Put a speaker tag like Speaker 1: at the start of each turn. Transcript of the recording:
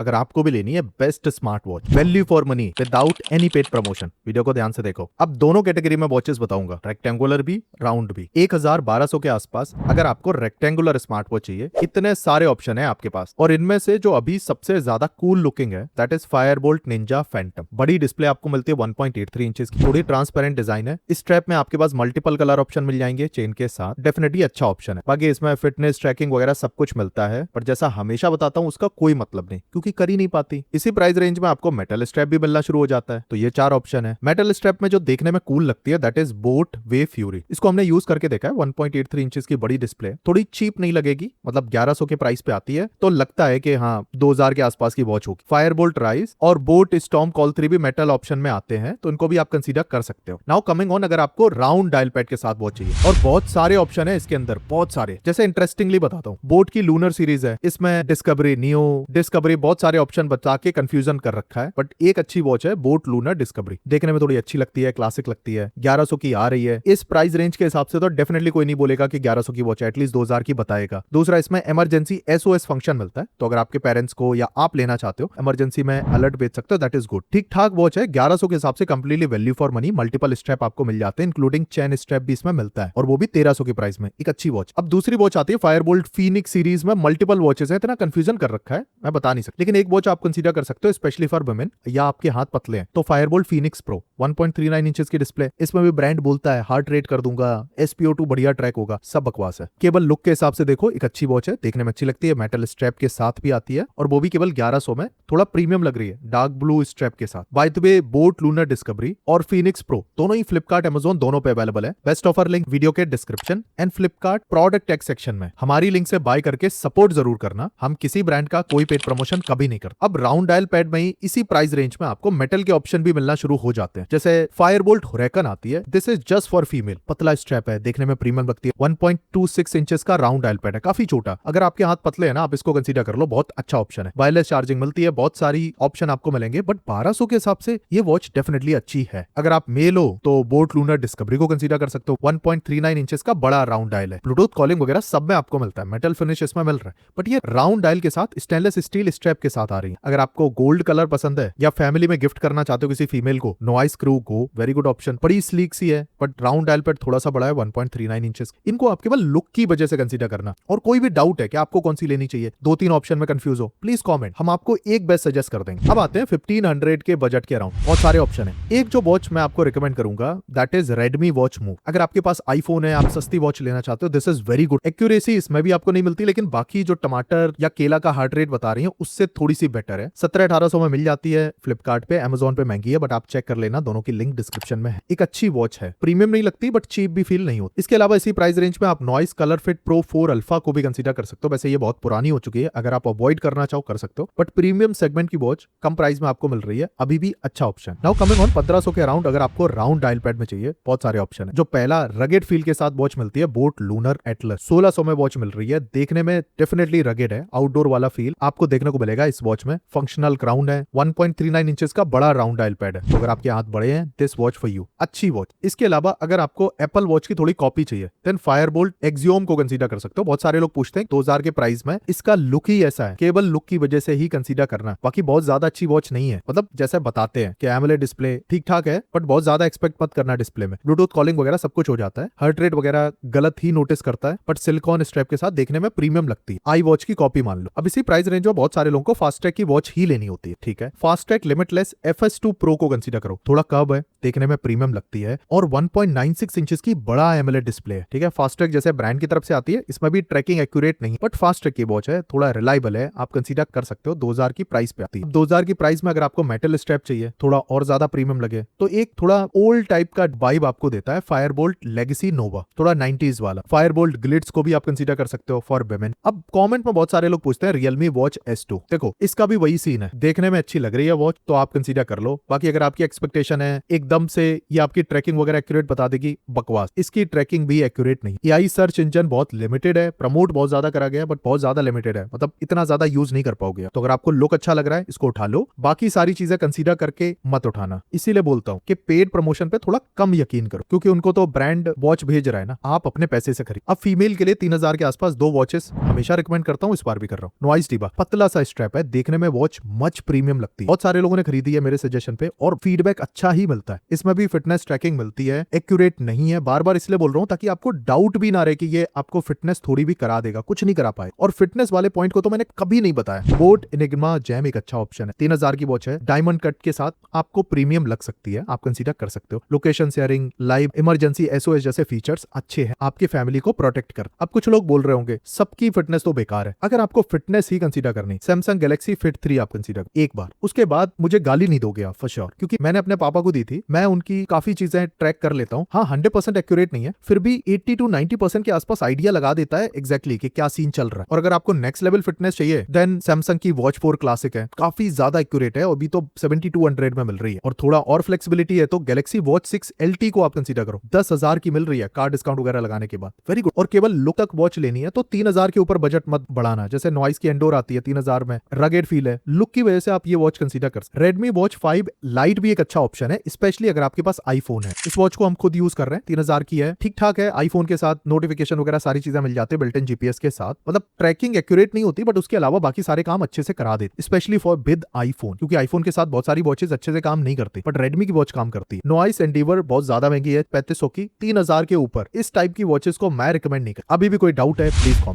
Speaker 1: अगर आपको भी लेनी है best smart watch, value for money without any paid promotion. Video को ध्यान से देखो। अब दोनों कैटेगरी में वॉचेस बताऊंगा, रेक्टेंगुलर भी, राउंड भी। 1000-1200 के आसपास अगर आपको रेक्टेंगुलर स्मार्ट वॉच चाहिए, इतने सारे ऑप्शन है आपके पास। और इनमें से जो अभी सबसे ज्यादा कूल लुकिंग है that is Fireboltt Ninja Phantom. बड़ी डिस्प्ले आपको मिलती है 1.83 इंचेस की, थोड़ी ट्रांसपेरेंट डिजाइन है। इस स्ट्रैप में आपके पास मल्टीपल कलर ऑप्शन मिल जाएंगे चेन के साथ, डेफिनेटली अच्छा ऑप्शन है। बाकी इसमें फिटनेस ट्रैकिंग वगैरह सब कुछ मिलता है, पर जैसा हमेशा बताता हूं उसका कोई मतलब नहीं, क्योंकि कर ही नहीं पाती। इसी प्राइस रेंज में आपको मेटल स्ट्रैप भी मिलना शुरू हो जाता है। तो ये 4 ऑप्शन है। मेटल स्ट्रैप में जो देखने में कूल लगती है that is boat way fury. इसको हमने यूज करके देखा है, 1.83 इंचेस की बड़ी डिस्प्ले, थोड़ी चीप नहीं लगेगी, मतलब 1100 के प्राइस पे आती है, तो लगता है कि हाँ 2000 के आसपास की वॉच होगी। फायरबोल्ट राइज और बोट स्टॉर्म कॉल 3 भी मेटल ऑप्शन में आते हैं, तो इनको भी आप कंसीडर कर सकते हो। नाउ कमिंग ऑन, अगर आपको राउंड डायल पैड के साथ वॉच चाहिए, और बहुत सारे ऑप्शन है इसके अंदर, बहुत सारे। जैसे इंटरेस्टिंगली बताता हूँ, बोट की लूनर सीरीज है, इसमें डिस्कवरी, नियो, डिस्कवरी, बहुत सारे ऑप्शन बता के कंफ्यूजन कर रखा है। बट एक अच्छी वॉच है बोट लूनर डिस्कवरी, देखने में थोड़ी अच्छी लगती है, क्लासिक लगती है, 1100 की आ रही है। इस प्राइस रेंज के हिसाब से तो डेफिनेटली कोई नहीं बोलेगा कि 1100 की वॉच है, एटलीस्ट 2000 की बताएगा। दूसरा, इसमें इमरजेंसी SOS फंक्शन मिलता है, तो अगर आपके पेरेंट्स को या आप लेना चाहते हो इमरजेंसी में अलर्ट भेज सकते हो, दैट इज गुड। ठीक ठाक वॉच है, 1100 के हिसाब से completely value for money. Multiple strap आपको मिल जाते हैं, इंक्लूडिंग चैन स्ट्रैप भी इसमें मिलता है, और वो भी 1300 के प्राइस में। एक अच्छी वॉच। अब दूसरी वॉच आती है फायरबोल्ट फीनिक्स सीरीज में, मल्टीपल वॉचेस है, इतना कंफ्यूजन कर रखा है मैं बता नहीं सकता, लेकिन एक वॉच आप कंसीडर कर सकते हो स्पेशली फॉर वुमेन या आपके हाथ पतले हैं, तो फायरबोल्ट फीनिक्स प्रो 1.39 इंचेस की डिस्प्ले। इसमें भी ब्रांड बोलता है हार्ट रेट कर दूंगा, SpO2 बढ़िया ट्रैक होगा, सब बकवास है। केवल लुक के हिसाब से देखो एक अच्छी वॉच है, देखने में अच्छी लगती है, मेटल स्ट्रैप के साथ भी आती है, और वो भी केवल 1100 में, थोड़ा प्रीमियम लग रही है डार्क ब्लू स्ट्रैप के साथ। By the way, boAt lunar discovery और फीनिक्स प्रो दोनों ही फ्लिपकार्ट, अमेज़न दोनों पे अवेलेबल है। बेस्ट ऑफर लिंक वीडियो के description and Flipkart product tech section में। हमारी लिंक से बाय करके सपोर्ट जरूर करना, हम किसी ब्रांड का कोई पेड प्रमोशन कभी नहीं करते। अब राउंड डायल पैड में ही इसी प्राइस रेंज में आपको मेटल के ऑप्शन भी मिलना शुरू हो जाते हैं, जैसे फायरबोल्ट हुरैकन आती है, this is just for female, पतला स्ट्रैप है, देखने में प्रीमियम लगती है, 1.26 इंचेस का राउंड डायल पैड है, काफी छोटा। अगर आपके हाथ पतले हैं ना, आप इसको कंसीडर कर लो, बहुत अच्छा ऑप्शन है। वायरलेस चार्जिंग मिलती है, बहुत सारी ऑप्शन आपको मिलेंगे, बट 1200 के हिसाब से ये वॉच डेफिनेटली अच्छी है। अगर आप मेल हो तो बोट लूनर डिस्कवरी को कंसीडर कर सकते हो, 1.39 इंचेस का बड़ा राउंड डायल है, ब्लूटूथ कॉलिंग वगैरह सब में आपको मिलता है, मेटल फिनिश इसमें मिल रहा है, बट ये राउंड डायल के साथ स्टेनलेस स्टील स्ट्रैप के साथ आ रही है। अगर आपको गोल्ड कलर पसंद है या फैमिली में गिफ्ट करना चाहते हो किसी फीमेल को, नॉइस क्रू गो, वेरी गुड ऑप्शन। बड़ी स्लीक सी है, बट राउंड डायल पैड थोड़ा सा बड़ा है, 1.39 इंचेस। इनको आप केवल लुक की वजह से कंसीडर करना, और कोई भी डाउट है कि आपको कौन सी लेनी चाहिए, 2-3 ऑप्शन में कंफ्यूज हो, प्लीज कमेंट, हम आपको एक बेस्ट सजेस्ट कर देंगे। अब आते हैं 1500 के बजट के अराउंड, बहुत सारे ऑप्शन है। एक जो वॉच मैं आपको रिकमेंड करूंगा that is Redmi watch move. अगर आपके पास आईफोन है, आप सस्ती वॉच लेना चाहते हो, this is very good. Accuracy इसमें भी आपको नहीं मिलती, लेकिन बाकी जो टमाटर या केला का हार्ट रेट बता रही है उससे थोड़ी सी बेटर है। 1700-1800 में मिल जाती है फ्लिपकार्ट पे, अमेज़न पे महंगी है, बट आप चेक कर लेना, दोनों की लिंक डिस्क्रिप्शन में है। एक अच्छी वॉच है, प्रीमियम नहीं लगती बट चीप भी फील नहीं होती। इसके अलावा इसी प्राइस रेंज में आप noise colour fit pro 4 alpha को भी कंसीडर कर सकते हो। वैसे ये बहुत पुरानी हो चुकी है, अगर आप अवॉइड करना चाहो कर सकते हो, बट प्रीमियम सेगमेंट की वॉच कम प्राइस में आपको मिल रही है, अभी भी अच्छा ऑप्शन। नाउ कमिंग ऑन 1500 के अराउंड, अगर आपको राउंड डायल पैड में चाहिए, बहुत सारे ऑप्शन है। जो पहला रगेड फील के साथ वॉच मिलती है, बोट लूनर एटलस, 1600 में वॉच मिल रही है, देखने में डेफिनेटली रगेड है, आउटडोर वाला फील आपको देखने को मिलेगा इस वॉच में। फंक्शनल क्राउन है, 1.39 इंचेस का बड़ा राउंड डायल पैड है, तो अगर आपके हाथ बड़े हैं, दिस वॉच फॉर यू, अच्छी वॉच। इसके अलावा अगर आपको एप्पल वॉच की थोड़ी कॉपी चाहिए, देन फायरबोल्ट एक्सियोम को कंसीडर कर सकते हो। बहुत सारे लोग पूछते हैं 2000 के प्राइस में, इसका लुक ही ऐसा है, केवल लुक की वजह से ही कंसीडर करना, बाकी बहुत ज्यादा अच्छी वॉच नहीं है। मतलब जैसे बताते हैं कि एमोलेड डिस्प्ले ठीक ठाक है, बट बहुत ज्यादा एक्सपेक्ट मत करना डिस्प्ले में, ब्लूटूथ कॉलिंग वगैरह सब कुछ हो जाता है, हार्ट रेट वगैरह गलत ही नोटिस करता है, बट सिलिकॉन स्ट्रैप के साथ देखने में प्रीमियम लगती है, आई वॉच की कॉपी मान लो। अब इसी प्राइस रेंज में बहुत सारे लोगों को फास्टैग की वॉच ही लेनी होती है, ठीक है। फास्टैग लिमिटलेस FS2 प्रो को कंसीडर करो, थोड़ा कर्व है, देखने में प्रीमियम लगती है, और 1.96 इंचेस की बड़ा एमोलेड डिस्प्ले है, ठीक है। फास्टैग जैसे ब्रांड की तरफ से आती है, इसमें भी ट्रैकिंग एक्यूरेट नहीं, बट फास्टैग की वॉच है, थोड़ा रिलायबल है, आप कंसीडर कर सकते हो। 2000 की प्राइस पे आती है। 2000 की प्राइस में अगर आपको मेटल स्ट्रैप चाहिए, थोड़ा और ज्यादा प्रीमियम लगे, तो एक थोड़ा ओल्ड टाइप का वाइब आपको देता है फायरबोल्ट लेगेसी नोवा, थोड़ा 90s वाला। फायरबोल्ट ग्लिट्स को भी आप कंसीडर कर सकते हो फॉर विमेन। अब कमेंट में बहुत सारे लोग पूछते हैं रियलमी वॉच S2, देखो इसका भी वही सीन है, देखने में अच्छी लग रही है वॉच तो आप कंसीडर कर लो, बाकी अगर आपकी एक्सपेक्टेशन है एकदम से ये आपकी ट्रैकिंग वगैरह एक्यूरेट बता देगी, बकवास, इसकी ट्रैकिंग भी एक्यूरेट नहीं। AI सर्च इंजन बहुत लिमिटेड है, प्रमोट बहुत ज्यादा करा गया है, बट बहुत ज्यादा लिमिटेड है, मतलब इतना ज्यादा यूज नहीं कर पाओगे। तो अगर आपको लुक अच्छा लग रहा है, इसको उठा लो, बाकी सारी चीजें कंसीडर करके मत उठाना। इसीलिए बोलता हूँ कि पेड प्रमोशन पे थोड़ा कम यकीन करो, क्योंकि उनको तो ब्रांड वॉच भेज रहा है ना, आप अपने पैसे से खरीद। अब फीमेल के लिए 3000 के आसपास 2 वॉचेस हमेशा रिकमेंड करता हूँ, इस बार भी कर रहा हूँ। नॉइस डिबा, पतला सा स्ट्रैप, स्ट्रैप है, देखने में वॉच मच प्रीमियम लगती है। बहुत सारे लोगों ने खरीदी है मेरे सजेशन पे और फीडबैक अच्छा ही मिलता है। इसमें भी फिटनेस ट्रैकिंग मिलती है, एक्यूरेट नहीं है, बार बार इसलिए बोल रहा हूं ताकि आपको डाउट भी ना रहे कि ये आपको फिटनेस थोड़ी भी करा देगा, कुछ नहीं करा पाए। और फिटनेस वाले पॉइंट को तो मैंने कभी नहीं बताया। बोट इनिग्मा जैम एक अच्छा ऑप्शन है, 3000 की वॉच है, डायमंड कट के साथ आपको प्रीमियम लग सकती है, आप कंसीडर कर सकते हो। Location sharing, live emergency SOS जैसे फीचर्स अच्छे हैं, आपकी फैमिली को प्रोटेक्ट कर। अब कुछ लोग बोल रहे होंगे सबकी फिटनेस तो बेकार है। अगर आपको फिटनेस ही कंसीडर करनी, सैमसंग गैलेक्सी फिट 3 आप कंसीडर एक बार, उसके बाद मुझे गाली नहीं दोगे आप फॉर श्योर, क्योंकि मैंने अपने पापा को दी थी, मैं उनकी काफी चीजें ट्रैक कर लेता हूँ। हाँ 100% एक्यूरेट नहीं है, फिर भी 80 to 90% के आसपास आइडिया लगा देता है एग्जैक्टली कि क्या सीन चल रहा है। और अगर आपको नेक्स्ट लेवल फिटनेस चाहिए देन सैमसंग की वॉच 4 क्लासिक है, काफी ज्यादा एक्यूरेट है, अभी तो 7200 में मिल रही है। और थोड़ा और फ्लेक्सिबिलिटी है तो गैलेक्सी वॉच 6 LT को आप कंसीडर करो, 10,000 की मिल रही है कार डिस्काउंट वगैरह लगाने के बाद, वेरी गुड। और केवल लुक तक वॉच लेनी है तो 3000 के ऊपर बजट मत बढ़ाना, जैसे नॉइस की एंडोर आती है 3000 में, रगेड फील है, लुक की वजह से आप ये वॉच कंसीडर कर सकते। रेडमी वॉच 5 लाइट भी एक अच्छा ऑप्शन है, स्पेशली अगर आपके पास आईफोन है। इस वॉच को हम खुद यूज कर रहे हैं, 3000 की है, ठीक ठाक है, आईफोन के साथ नोटिफिकेशन वगैरह सारी चीजें मिल जाती है बिल्ट इन जीपीएस के साथ। मतलब ट्रैकिंग एक्यूरेट नहीं होती बट उसके अलावा बाकी सारे काम अच्छे से करा देते, स्पेशली फॉर विद आईफोन, क्योंकि आईफोन के साथ बहुत सारी वॉचेस अच्छे से काम नहीं करती बट रेडमी की वॉच काम करती है। नॉइस एंडीवर बहुत ज्यादा महंगी है, 3500 की, 3000 के ऊपर इस टाइप की वॉचेस को मैं रिकमेंड नहीं कर। अभी भी कोई डाउट है प्लीज कमेंट।